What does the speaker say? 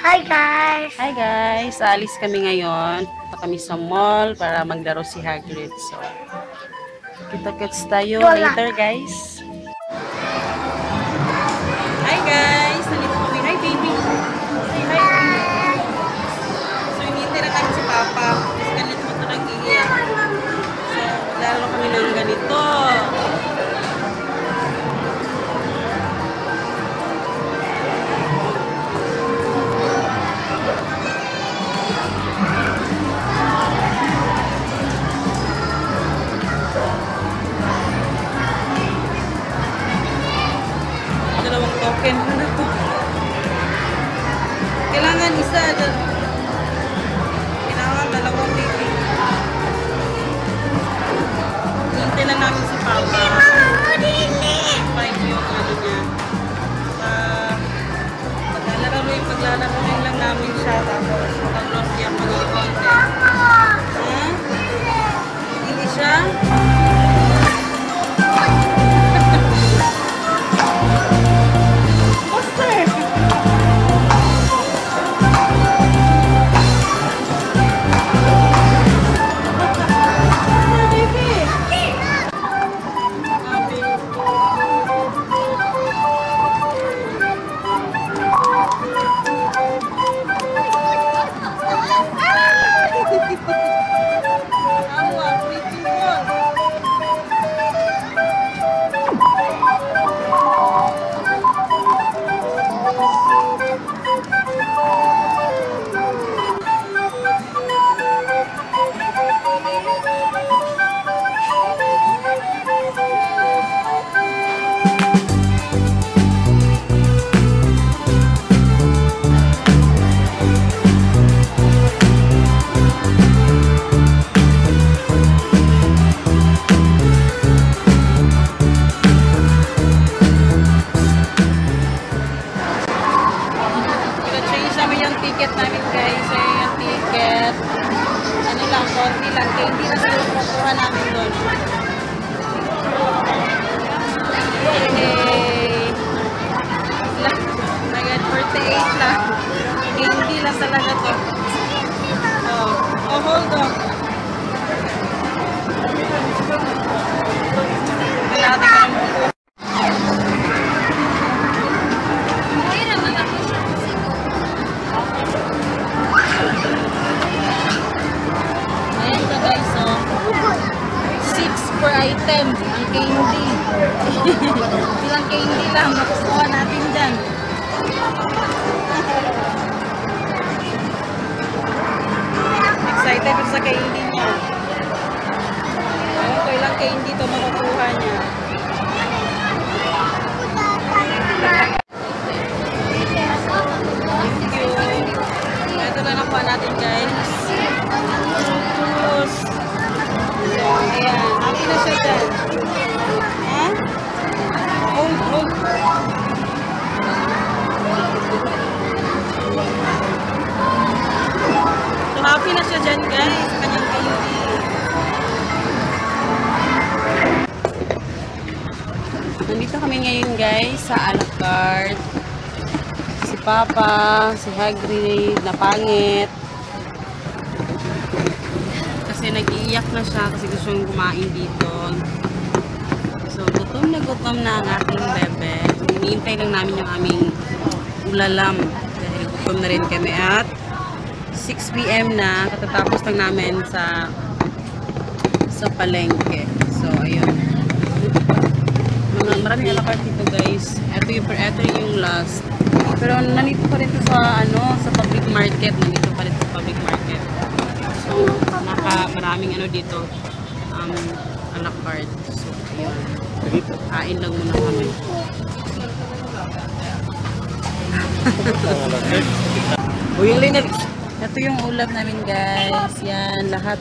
Hi guys! Hi guys! Alis kami ngayon. Punta kami sa mall para maglaro si Hagrid. So, kita-kits tayo later guys. Hi guys! Nandito kami. Hi baby! Say hi baby! So, hinihintay na kami si Papa. Kasi ganito ito nag-iiyak. So, laro kami ng ganito. Dalawang token na to. Kailangan isa. Kailangan dalawang baby. Hintay na namin si Papa. 5 yung ano niya. Paglalaro lang namin siya. Tapos mag-gloss niya mag-i-content. Hindi siya. Ticket namin guys, ay yung ticket ano lang, konti lang kaya hindi na sila kukuha namin doon. Okay, 48 lang kaya hindi lang talaga to. Oh, hold on. Kalate ka naman. Per item ang candy. Ilang candy lang makukuha natin dyan. Excited sa candy niya. Ewan ko ilang candy ito makukuha niya. Thank you. Ito na nakuha natin guys. Tapos so, ayan. Happy na siya dyan. Ha? Hold. So, happy na siya dyan, guys. Kanyang candy. Nandito kami ngayon, guys, sa a la carte. Si Papa, si Hagrid, na pangit. Kasi nag-iiyak na siya kasi gusto niyang kumain dito. So, gutom na ang aking bebe. Hinihintay lang namin yung aming ulalam. Dahil gutom na rin kami at 6 PM na. Katatapos lang namin sa palengke. So, ayun. Maraming alakart dito guys. Ito yung last. Pero nandito pa rin sa, sa public market. Nandito pa rin sa public market. So, maraming dito a la carte. So, ayun. Kain lang muna kami. Ito yung ulam namin guys. Yan, lahat.